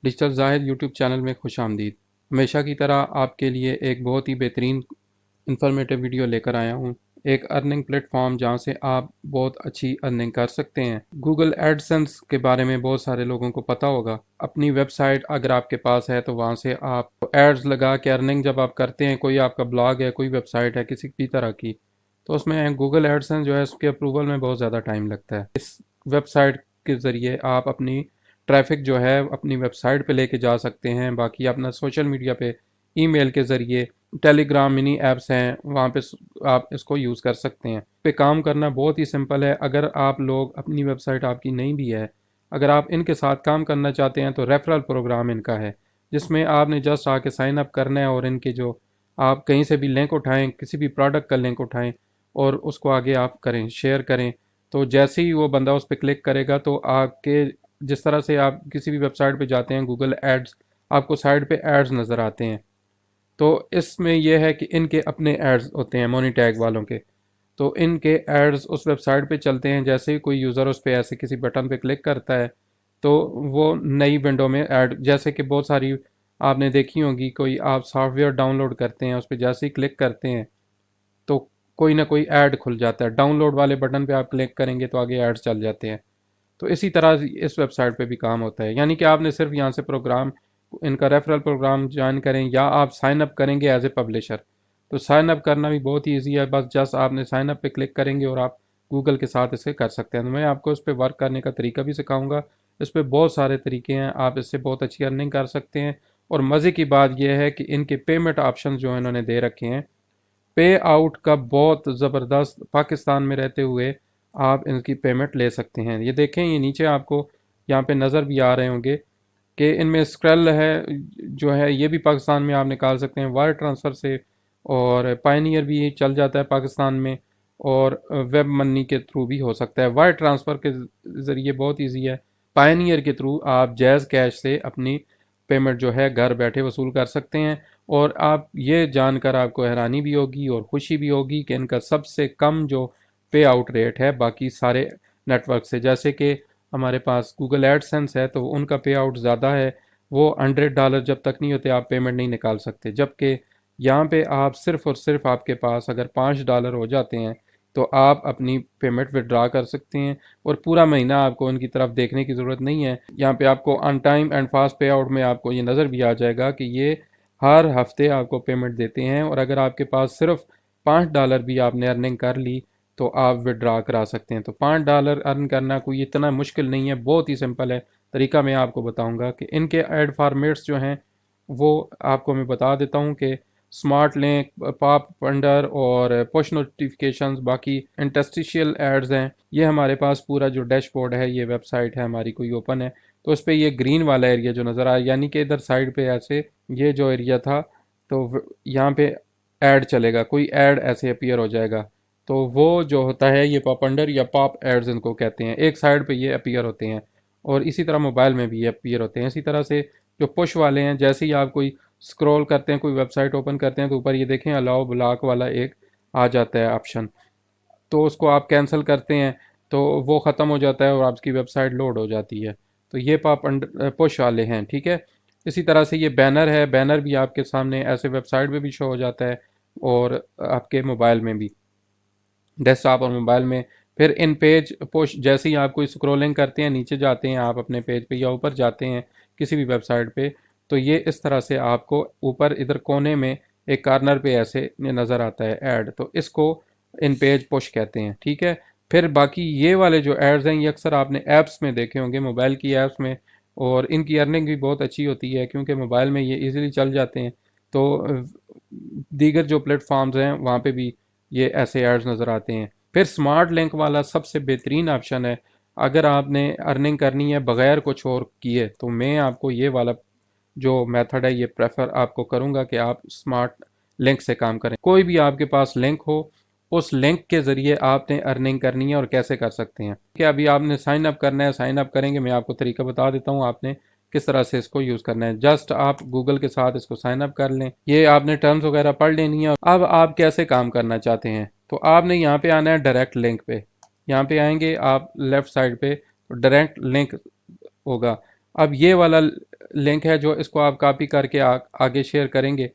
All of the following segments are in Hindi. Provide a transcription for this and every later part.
डिजिटल जाहिद यूट्यूब चैनल में खुश आमदीद। हमेशा की तरह आपके लिए एक बहुत ही बेहतरीन इंफॉर्मेटिव वीडियो लेकर आया हूँ। एक अर्निंग प्लेटफॉर्म जहाँ से आप बहुत अच्छी अर्निंग कर सकते हैं। गूगल एडसेंस के बारे में बहुत सारे लोगों को पता होगा। अपनी वेबसाइट अगर आपके पास है तो वहाँ से आप एड्स लगा के अर्निंग जब आप करते हैं, कोई आपका ब्लॉग है, कोई वेबसाइट है किसी भी तरह की, तो उसमें गूगल एडसेंस जो है उसके अप्रूवल में बहुत ज़्यादा टाइम लगता है। इस वेबसाइट के ज़रिए आप अपनी ट्रैफिक जो है अपनी वेबसाइट पे लेके जा सकते हैं। बाकी अपना सोशल मीडिया पे ईमेल के ज़रिए, टेलीग्राम मिनी ऐप्स हैं वहाँ पे आप इसको यूज़ कर सकते हैं। पे काम करना बहुत ही सिंपल है। अगर आप लोग अपनी वेबसाइट आपकी नहीं भी है, अगर आप इनके साथ काम करना चाहते हैं तो रेफरल प्रोग्राम इनका है, जिसमें आपने जस्ट आके साइन अप करना है और इनके जो आप कहीं से भी लिंक उठाएं, किसी भी प्रोडक्ट का लिंक उठाएं और उसको आगे आप करें, शेयर करें। तो जैसे ही वो बंदा उस पर क्लिक करेगा तो आपके जिस तरह से आप किसी भी वेबसाइट पे जाते हैं, गूगल एड्स, आपको साइड पे एड्स नज़र आते हैं। तो इसमें यह है कि इनके अपने एड्स होते हैं मोनी टैग वालों के। तो इनके एड्स उस वेबसाइट पे चलते हैं। जैसे ही कोई यूज़र उस पर ऐसे किसी बटन पे क्लिक करता है तो वो नई विंडो में ऐड, जैसे कि बहुत सारी आपने देखी होगी, कोई आप सॉफ्टवेयर डाउनलोड करते हैं, उस पर जैसे ही क्लिक करते हैं तो कोई ना कोई ऐड खुल जाता है। डाउनलोड वाले बटन पे आप क्लिक करेंगे तो आगे ऐड्स चल जाते हैं। तो इसी तरह इस वेबसाइट पे भी काम होता है। यानी कि आपने सिर्फ यहाँ से प्रोग्राम, इनका रेफरल प्रोग्राम ज्वाइन करें या आप साइन अप करेंगे एज ए पब्लिशर, तो साइन अप करना भी बहुत ही ईजी है। बस जस्ट आपने साइन अप पे क्लिक करेंगे और आप गूगल के साथ इसे कर सकते हैं। तो मैं आपको इस पर वर्क करने का तरीका भी सिखाऊंगा। इस पर बहुत सारे तरीके हैं, आप इससे बहुत अच्छी अर्निंग कर सकते हैं। और मज़े की बात यह है कि इनके पेमेंट ऑप्शन जो इन्होंने दे रखे हैं, पे आउट का बहुत ज़बरदस्त, पाकिस्तान में रहते हुए आप इनकी पेमेंट ले सकते हैं। ये देखें, ये नीचे आपको यहाँ पे नज़र भी आ रहे होंगे कि इनमें स्क्रैल है जो है, ये भी पाकिस्तान में आप निकाल सकते हैं वायर ट्रांसफ़र से। और पायनियर भी चल जाता है पाकिस्तान में, और वेब मनी के थ्रू भी हो सकता है। वायर ट्रांसफ़र के ज़रिए बहुत ईजी है। पायनियर के थ्रू आप जैज़ कैश से अपनी पेमेंट जो है घर बैठे वसूल कर सकते हैं। और आप ये जानकर आपको हैरानी भी होगी और खुशी भी होगी कि इनका सबसे कम जो पे आउट रेट है बाकी सारे नेटवर्क से, जैसे कि हमारे पास गूगल एडसेंस है तो उनका पे आउट ज़्यादा है। वो $100 जब तक नहीं होते आप पेमेंट नहीं निकाल सकते, जबकि यहाँ पे आप सिर्फ़ और सिर्फ आपके पास अगर $5 हो जाते हैं तो आप अपनी पेमेंट विड्रा कर सकते हैं। और पूरा महीना आपको उनकी तरफ देखने की ज़रूरत नहीं है। यहाँ पे आपको ऑन टाइम एंड फास्ट पे आउट में आपको ये नज़र भी आ जाएगा कि ये हर हफ्ते आपको पेमेंट देते हैं। और अगर आपके पास सिर्फ $5 भी आपने अर्निंग कर ली तो आप विड्रा करा सकते हैं। तो $5 अर्न करना कोई इतना मुश्किल नहीं है, बहुत ही सिंपल है। तरीका मैं आपको बताऊंगा कि इनके ऐड फॉर्मेट्स जो हैं वो आपको मैं बता देता हूं कि स्मार्ट लिंक, पॉप पंडर और पुश नोटिफिकेशंस, बाकी इंटरस्टिशियल एड्स हैं। ये हमारे पास पूरा जो डैशबोर्ड है, ये वेबसाइट है हमारी कोई ओपन है तो उस पर ये ग्रीन वाला एरिया जो नज़र आया, यानी कि इधर साइड पे ऐसे ये जो एरिया था तो यहाँ पे ऐड चलेगा, कोई ऐड ऐसे अपीयर हो जाएगा। तो वो जो होता है ये पॉप अंडर या पॉप एड्स इनको कहते हैं, एक साइड पे ये अपीयर होते हैं। और इसी तरह मोबाइल में भी ये अपीयर होते हैं। इसी तरह से जो पुश वाले हैं, जैसे ही आप कोई स्क्रॉल करते हैं, कोई वेबसाइट ओपन करते हैं तो ऊपर ये देखें अलाउ ब्लॉक वाला एक आ जाता है ऑप्शन, तो उसको आप कैंसिल करते हैं तो वो ख़त्म हो जाता है और आपकी वेबसाइट लोड हो जाती है। तो ये पॉप अंडर पुश वाले हैं, ठीक है। इसी तरह से ये बैनर है, बैनर भी आपके सामने ऐसे वेबसाइट पे भी शो हो जाता है और आपके मोबाइल में भी, डेस्कटॉप और मोबाइल में। फिर इन पेज पुश, जैसे ही आप कोई स्क्रॉलिंग करते हैं, नीचे जाते हैं आप अपने पेज पे या ऊपर जाते हैं किसी भी वेबसाइट पे, तो ये इस तरह से आपको ऊपर इधर कोने में एक कॉर्नर पे ऐसे नज़र आता है ऐड, तो इसको इन पेज पुश कहते हैं, ठीक है। फिर बाकी ये वाले जो एड्स हैं ये अक्सर आपने ऐप्स में देखे होंगे, मोबाइल की ऐप्स में। और इनकी अर्निंग भी बहुत अच्छी होती है क्योंकि मोबाइल में ये इजीली चल जाते हैं। तो दीगर जो प्लेटफॉर्म्स हैं वहाँ पे भी ये ऐसे एड्स नज़र आते हैं। फिर स्मार्ट लिंक वाला सबसे बेहतरीन ऑप्शन है। अगर आपने अर्निंग करनी है बग़ैर कुछ और किए तो मैं आपको ये वाला जो मेथड है ये प्रेफर आपको करूँगा कि आप स्मार्ट लिंक से काम करें। कोई भी आपके पास लिंक हो, उस लिंक के ज़रिए आपने अर्निंग करनी है। और कैसे कर सकते हैं कि अभी आपने साइन अप करना है, साइन अप करेंगे, मैं आपको तरीका बता देता हूँ आपने किस तरह से इसको यूज़ करना है। जस्ट आप गूगल के साथ इसको साइन अप कर लें, ये आपने टर्म्स वगैरह पढ़ लेनी है। अब आप कैसे काम करना चाहते हैं तो आपने यहाँ पे आना है डायरेक्ट लिंक पे। यहाँ पे आएंगे आप लेफ़्ट साइड पे तो डायरेक्ट लिंक होगा। अब ये वाला लिंक है जो इसको आप कॉपी करके आगे शेयर करेंगे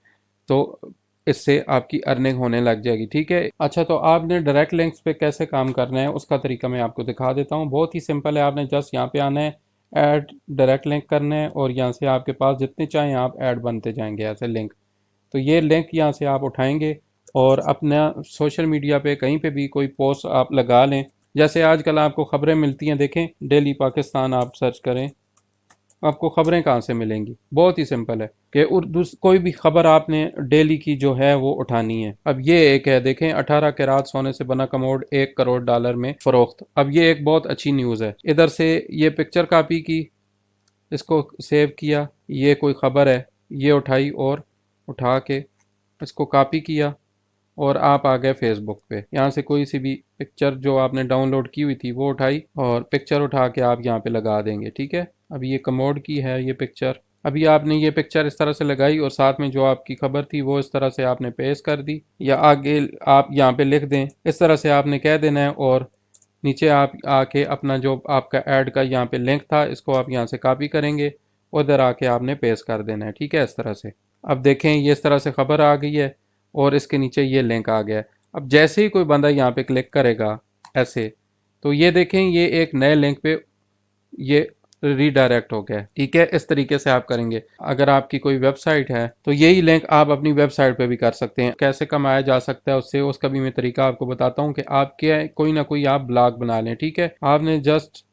तो इससे आपकी अर्निंग होने लग जाएगी। ठीक है। अच्छा, तो आपने डायरेक्ट लिंक्स पे कैसे काम करना है उसका तरीका मैं आपको दिखा देता हूँ। बहुत ही सिंपल है। आपने जस्ट यहाँ पे आना है, ऐड डायरेक्ट लिंक करना है और यहाँ से आपके पास जितने चाहें आप ऐड बनते जाएंगे ऐसे लिंक। तो ये लिंक यहाँ से आप उठाएंगे और अपना सोशल मीडिया पे कहीं पे भी कोई पोस्ट आप लगा लें। जैसे आजकल आपको खबरें मिलती हैं, देखें डेली पाकिस्तान आप सर्च करें, आपको खबरें कहाँ से मिलेंगी? बहुत ही सिंपल है कि उर्दू कोई भी खबर आपने डेली की जो है वो उठानी है। अब ये एक है, देखें 18 कैरात सोने से बना कमोड $1 करोड़ में फरोख्त। अब ये एक बहुत अच्छी न्यूज़ है। इधर से ये पिक्चर कॉपी की, इसको सेव किया, ये कोई ख़बर है, ये उठाई और उठा के इसको कॉपी किया और आप आ गए फेसबुक पे। यहाँ से कोई सी भी पिक्चर जो आपने डाउनलोड की हुई थी वो उठाई और पिक्चर उठा के आप यहाँ पे लगा देंगे। ठीक है। अभी ये कमोड की है ये पिक्चर। अभी आपने ये पिक्चर इस तरह से लगाई और साथ में जो आपकी खबर थी वो इस तरह से आपने पेस्ट कर दी, या आगे आप यहाँ पे लिख दें, इस तरह से आपने कह देना है। और नीचे आप आके अपना जो आपका ऐड का यहाँ पे लिंक था इसको आप यहाँ से कॉपी करेंगे, उधर आके आपने पेस्ट कर देना है। ठीक है, इस तरह से। अब देखें ये इस तरह से खबर आ गई है और इसके नीचे ये लिंक आ गया है। अब जैसे ही कोई बंदा यहाँ पे क्लिक करेगा ऐसे, तो ये देखें ये एक नए लिंक पे ये रीडायरेक्ट हो गया है। ठीक है, इस तरीके से आप करेंगे। अगर आपकी कोई वेबसाइट है तो यही लिंक आप अपनी वेबसाइट पे भी कर सकते हैं। कैसे कमाया जा सकता है उससे, उसका भी मैं तरीका आपको बताता हूँ कि आपके कोई ना कोई आप ब्लॉग बना लें। ठीक है, आपने जस्ट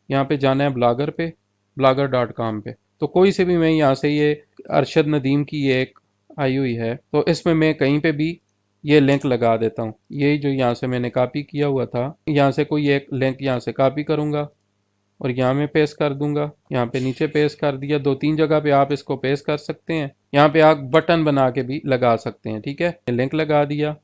यहाँ पे जाना है ब्लॉगर पे, blogger.com पे। तो कोई से भी, मैं यहाँ से ये अरशद नदीम की ये एक आई हुई है, तो इसमें मैं कहीं पे भी ये लिंक लगा देता हूँ। यही जो यहाँ से मैंने कॉपी किया हुआ था, यहाँ से कोई एक लिंक यहाँ से कॉपी करूँगा और यहाँ में पेस्ट कर दूंगा। यहाँ पे नीचे पेस्ट कर दिया, 2-3 जगह पे आप इसको पेस्ट कर सकते हैं। यहाँ पे आप बटन बना के भी लगा सकते हैं। ठीक है, लिंक लगा दिया,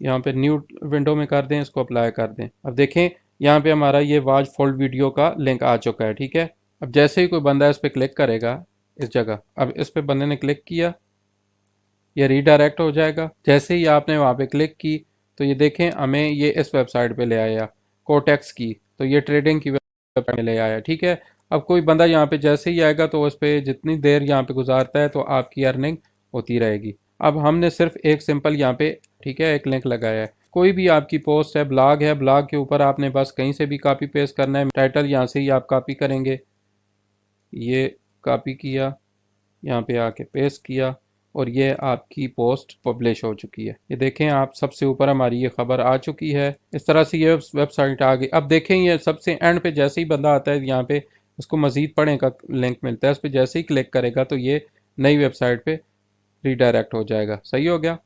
यहाँ पे न्यू विंडो में कर दें, इसको अप्लाई कर दें। अब देखें यहाँ पे हमारा ये वॉच फुल वीडियो का लिंक आ चुका है। ठीक है, अब जैसे ही कोई बंदा इस पर क्लिक करेगा इस जगह, अब इस पे बंदे ने क्लिक किया, ये रीडायरेक्ट हो जाएगा। जैसे ही आपने वहाँ पे क्लिक की तो ये देखें हमें ये इस वेबसाइट पे ले आया, कोटेक्स की। तो ये ट्रेडिंग की वेबसाइट में ले आया। ठीक है, अब कोई बंदा यहाँ पे जैसे ही आएगा तो उस पर जितनी देर यहाँ पे गुजारता है तो आपकी अर्निंग होती रहेगी। अब हमने सिर्फ एक सिंपल यहाँ पे, ठीक है, एक लिंक लगाया है। कोई भी आपकी पोस्ट है, ब्लॉग है, ब्लॉग के ऊपर आपने बस कहीं से भी कॉपी पेस्ट करना है। टाइटल यहाँ से ही आप कॉपी करेंगे, ये कॉपी किया, यहाँ पे आके पेस्ट किया और ये आपकी पोस्ट पब्लिश हो चुकी है। ये देखें आप, सबसे ऊपर हमारी ये खबर आ चुकी है। इस तरह से ये वेबसाइट आ गई। अब देखें ये सबसे एंड पे जैसे ही बंदा आता है यहाँ पे उसको मज़ीद पढ़ने का लिंक मिलता है, उस पर जैसे ही क्लिक करेगा तो ये नई वेबसाइट पे रीडायरेक्ट हो जाएगा। सही हो गया।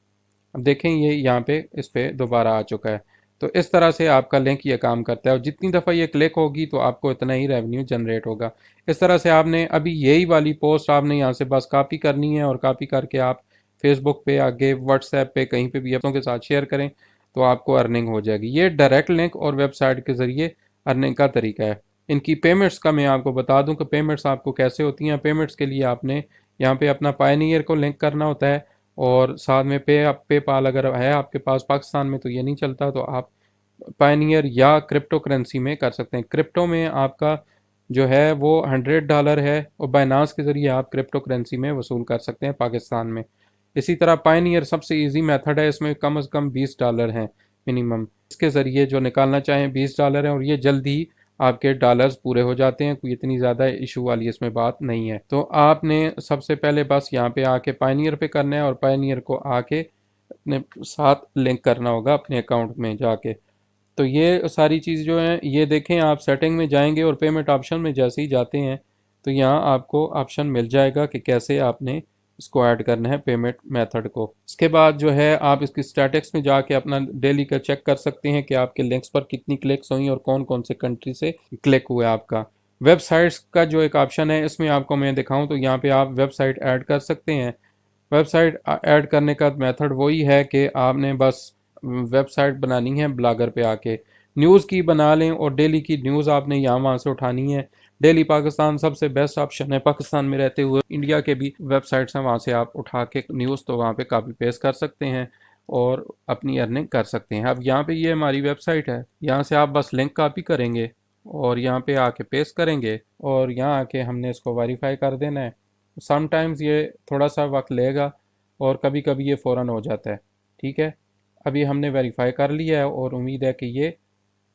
अब देखें ये यहाँ पे इस पर दोबारा आ चुका है। तो इस तरह से आपका लिंक ये काम करता है और जितनी दफ़ा ये क्लिक होगी तो आपको इतना ही रेवेन्यू जनरेट होगा। इस तरह से आपने अभी यही वाली पोस्ट आपने यहाँ से बस कॉपी करनी है और कॉपी करके आप फेसबुक पे, आगे व्हाट्सएप पे, कहीं पे भी अपनों के साथ शेयर करें तो आपको अर्निंग हो जाएगी। ये डायरेक्ट लिंक और वेबसाइट के ज़रिए अर्निंग का तरीका है। इनकी पेमेंट्स का मैं आपको बता दूं कि पेमेंट्स आपको कैसे होती हैं। पेमेंट्स के लिए आपने यहाँ पे अपना पायनियर को लिंक करना होता है और साथ में पेपाल अगर है आपके पास, पाकिस्तान में तो ये नहीं चलता, तो आप पायनियर या क्रिप्टो करेंसी में कर सकते हैं। क्रिप्टो में आपका जो है वो $100 है और बाइनांस के ज़रिए आप क्रिप्टो करेंसी में वसूल कर सकते हैं पाकिस्तान में। इसी तरह पायनियर सबसे इजी मेथड है, इसमें कम से कम $20 हैं मिनिमम। इसके ज़रिए जो निकालना चाहें $20 हैं और ये जल्दी आपके डॉलर्स पूरे हो जाते हैं। कोई इतनी ज़्यादा इशू वाली इसमें बात नहीं है। तो आपने सबसे पहले बस यहाँ पे आके पायनियर पे करना है और पायनियर को आके अपने साथ लिंक करना होगा अपने अकाउंट में जाके। तो ये सारी चीज़ जो है, ये देखें आप सेटिंग में जाएंगे और पेमेंट ऑप्शन में जैसे ही जाते हैं तो यहाँ आपको ऑप्शन मिल जाएगा कि कैसे आपने इसको ऐड करना है पेमेंट मेथड को। इसके बाद जो है आप इसकी स्टैटिक्स में जाके अपना डेली का चेक कर सकते हैं कि आपके लिंक्स पर कितनी क्लिक्स हुई और कौन कौन से कंट्री से क्लिक हुआ आपका। वेबसाइट्स का जो एक ऑप्शन है इसमें आपको मैं दिखाऊं तो यहाँ पे आप वेबसाइट ऐड कर सकते हैं। वेबसाइट ऐड करने का मेथड वही है कि आपने बस वेबसाइट बनानी है, ब्लॉगर पे आके न्यूज़ की बना लें और डेली की न्यूज़ आपने यहाँ वहाँ से उठानी है। डेली पाकिस्तान सबसे बेस्ट ऑप्शन है। पाकिस्तान में रहते हुए इंडिया के भी वेबसाइट्स हैं, वहाँ से आप उठा के न्यूज़ तो वहाँ पे कॉपी पेस्ट कर सकते हैं और अपनी अर्निंग कर सकते हैं। अब यहाँ पे ये हमारी वेबसाइट है, यहाँ से आप बस लिंक कॉपी करेंगे और यहाँ पे आके पेस्ट करेंगे और यहाँ आके हमने इसको वेरीफाई कर देना है। समटाइम्स ये थोड़ा सा वक्त लेगा और कभी कभी ये फ़ौरन हो जाता है। ठीक है, अभी हमने वेरीफाई कर लिया है और उम्मीद है कि ये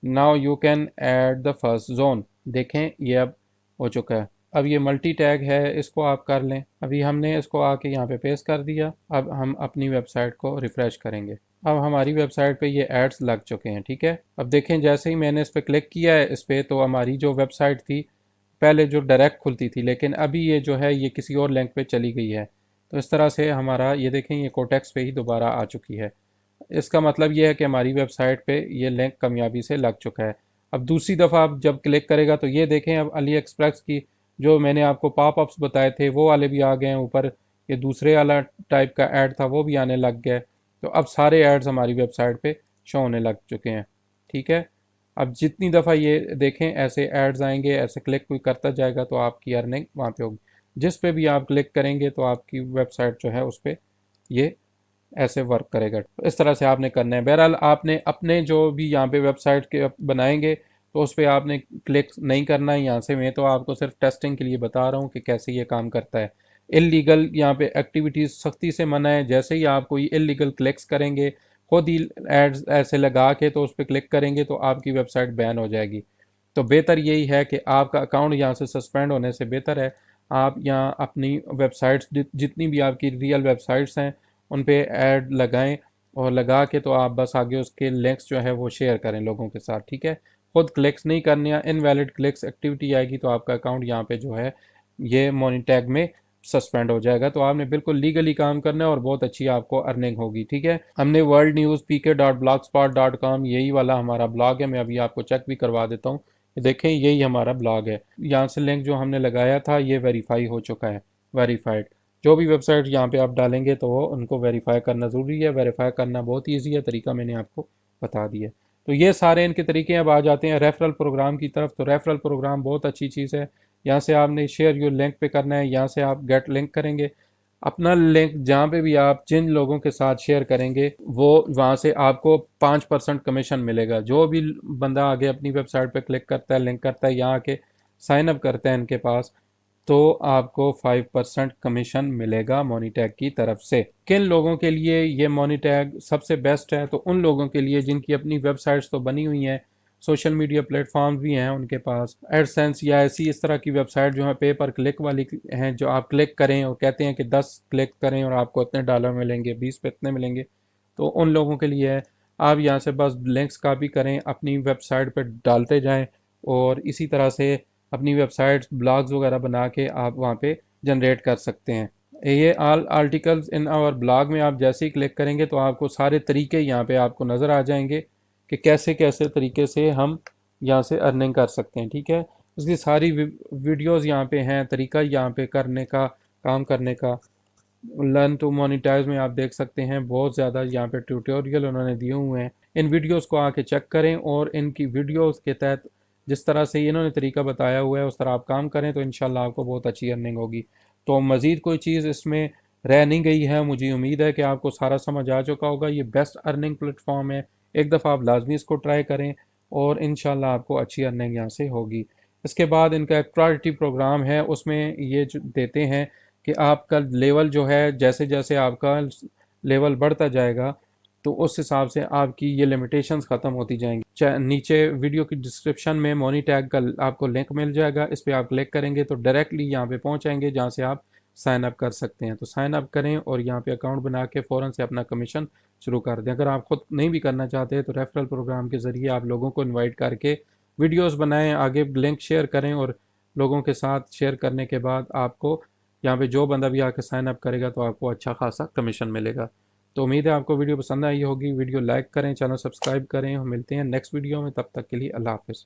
now you can add the first zone. देखें ये अब हो चुका है। अब ये मल्टी टैग है, इसको आप कर लें। अभी हमने इसको आके यहाँ पे पेस्ट कर दिया। अब हम अपनी वेबसाइट को रिफ़्रेश करेंगे। अब हमारी वेबसाइट पे ये एड्स लग चुके हैं। ठीक है, अब देखें जैसे ही मैंने इस पर क्लिक किया है इस पर, तो हमारी जो वेबसाइट थी पहले जो डायरेक्ट खुलती थी, लेकिन अभी ये जो है ये किसी और लिंक पे चली गई है। तो इस तरह से हमारा ये देखें ये कोटेक्स पे ही दोबारा आ चुकी है। इसका मतलब ये है कि हमारी वेबसाइट पे ये लिंक कामयाबी से लग चुका है। अब दूसरी दफ़ा आप जब क्लिक करेगा तो ये देखें अब अली एक्सप्रेस की जो मैंने आपको पॉपअप्स बताए थे वो वाले भी आ गए हैं ऊपर। ये दूसरे वाला टाइप का ऐड था वो भी आने लग गया है। तो अब सारे ऐड्स हमारी वेबसाइट पे शो होने लग चुके हैं। ठीक है, अब जितनी दफ़ा ये देखें ऐसे ऐड्स आएंगे, ऐसे क्लिक कोई करता जाएगा तो आपकी अर्निंग वहाँ पे होगी। जिस पे भी आप क्लिक करेंगे तो आपकी वेबसाइट जो है उस पर ये ऐसे वर्क करेगा। तो इस तरह से आपने करना है। बहरहाल आपने अपने जो भी यहाँ पे वेबसाइट के बनाएंगे तो उस पर आपने क्लिक नहीं करना है। यहाँ से मैं तो आपको सिर्फ टेस्टिंग के लिए बता रहा हूँ कि कैसे ये काम करता है। इलीगल यहाँ पे एक्टिविटीज़ सख्ती से मना है। जैसे ही आप कोई इलीगल क्लिक्स करेंगे खुद ही एड्स ऐसे लगा के तो उस पर क्लिक करेंगे तो आपकी वेबसाइट बैन हो जाएगी। तो बेहतर यही है कि आपका अकाउंट यहाँ से सस्पेंड होने से बेहतर है आप यहाँ अपनी वेबसाइट्स जितनी भी आपकी रियल वेबसाइट्स हैं उन पे ऐड लगाएं और लगा के तो आप बस आगे उसके लिंक्स जो है वो शेयर करें लोगों के साथ। ठीक है, खुद क्लिक्स नहीं करने या इनवैलिड क्लिक्स एक्टिविटी आएगी तो आपका अकाउंट यहाँ पे जो है ये मनी टैग में सस्पेंड हो जाएगा। तो आपने बिल्कुल लीगली काम करना है और बहुत अच्छी आपको अर्निंग होगी। ठीक है, हमने वर्ल्ड न्यूज़ pk.blogspot.com यही वाला हमारा ब्लॉग है। मैं अभी आपको चेक भी करवा देता हूँ। देखें यही हमारा ब्लॉग है। यहाँ से लिंक जो हमने लगाया था ये वेरीफाई हो चुका है, वेरीफाइड। जो भी वेबसाइट यहाँ पे आप डालेंगे तो वो उनको वेरीफाई करना ज़रूरी है। वेरीफाई करना बहुत ईजी है, तरीका मैंने आपको बता दिया। तो ये सारे इनके तरीके। अब आ जाते हैं रेफरल प्रोग्राम की तरफ। तो रेफरल प्रोग्राम बहुत अच्छी चीज़ है। यहाँ से आपने शेयर योर लिंक पे करना है। यहाँ से आप गेट लिंक करेंगे अपना लिंक, जहाँ पे भी आप जिन लोगों के साथ शेयर करेंगे वो वहाँ से आपको 5% कमीशन मिलेगा। जो भी बंदा आगे अपनी वेबसाइट पे क्लिक करता है, लिंक करता है, यहाँ आके साइन अप करता है इनके पास, तो आपको 5% कमीशन मिलेगा मोनीटैग की तरफ से। किन लोगों के लिए ये मोनीटैग सबसे बेस्ट है? तो उन लोगों के लिए जिनकी अपनी वेबसाइट्स तो बनी हुई हैं, सोशल मीडिया प्लेटफॉर्म्स भी हैं उनके पास, एडसेंस या ऐसी इस तरह की वेबसाइट जो है पे पर क्लिक वाली हैं, जो आप क्लिक करें और कहते हैं कि 10 क्लिक करें और आपको इतने डॉलर मिलेंगे, 20 पे इतने मिलेंगे। तो उन लोगों के लिए है। आप यहाँ से बस लिंक्स कॉपी करें, अपनी वेबसाइट पर डालते जाएं और इसी तरह से अपनी वेबसाइट्स ब्लॉग्स वगैरह बना के आप वहाँ पे जनरेट कर सकते हैं। ये all articles in our blog में आप जैसे ही क्लिक करेंगे तो आपको सारे तरीके यहाँ पे आपको नज़र आ जाएंगे कि कैसे कैसे तरीके से हम यहाँ से अर्निंग कर सकते हैं। ठीक है, उसकी सारी वीडियोस यहाँ पे हैं, तरीका यहाँ पे करने का, काम करने का। लर्न टू मोनिटाइज में आप देख सकते हैं बहुत ज़्यादा यहाँ पे ट्यूटोरियल उन्होंने दिए हुए हैं। इन वीडियोस को आके चेक करें और इनकी वीडियोस के तहत जिस तरह से इन्होंने तरीका बताया हुआ है उस तरह आप काम करें तो इंशाल्लाह आपको बहुत अच्छी अर्निंग होगी। तो मज़ीद कोई चीज़ इसमें रह नहीं गई है। मुझे उम्मीद है कि आपको सारा समझ आ चुका होगा। ये बेस्ट अर्निंग प्लेटफॉर्म है, एक दफ़ा आप लाजमी इसको ट्राई करें और इंशाल्लाह आपको अच्छी अर्निंग यहाँ से होगी। इसके बाद इनका एक प्रायोरिटी प्रोग्राम है, उसमें ये जो देते हैं कि आपका लेवल जो है जैसे जैसे आपका लेवल बढ़ता जाएगा तो उस हिसाब से आपकी ये लिमिटेशंस ख़त्म होती जाएंगी। नीचे वीडियो की डिस्क्रिप्शन में मोनी टैग का आपको लिंक मिल जाएगा, इस पर आप क्लिक करेंगे तो डायरेक्टली यहाँ पे पहुँच जाएंगे जहाँ से आप साइन अप कर सकते हैं। तो साइन अप करें और यहाँ पे अकाउंट बना के फ़ौरन से अपना कमीशन शुरू कर दें। अगर आप खुद नहीं भी करना चाहते तो रेफरल प्रोग्राम के ज़रिए आप लोगों को इन्वाइट करके वीडियोज़ बनाएँ, आगे लिंक शेयर करें और लोगों के साथ शेयर करने के बाद आपको यहाँ पे जो बंदा भी आके साइन अप करेगा तो आपको अच्छा खासा कमीशन मिलेगा। तो उम्मीद है आपको वीडियो पसंद आई होगी। वीडियो लाइक करें, चैनल सब्सक्राइब करें। हम मिलते हैं नेक्स्ट वीडियो में, तब तक के लिए अल्लाह हाफ़िज़।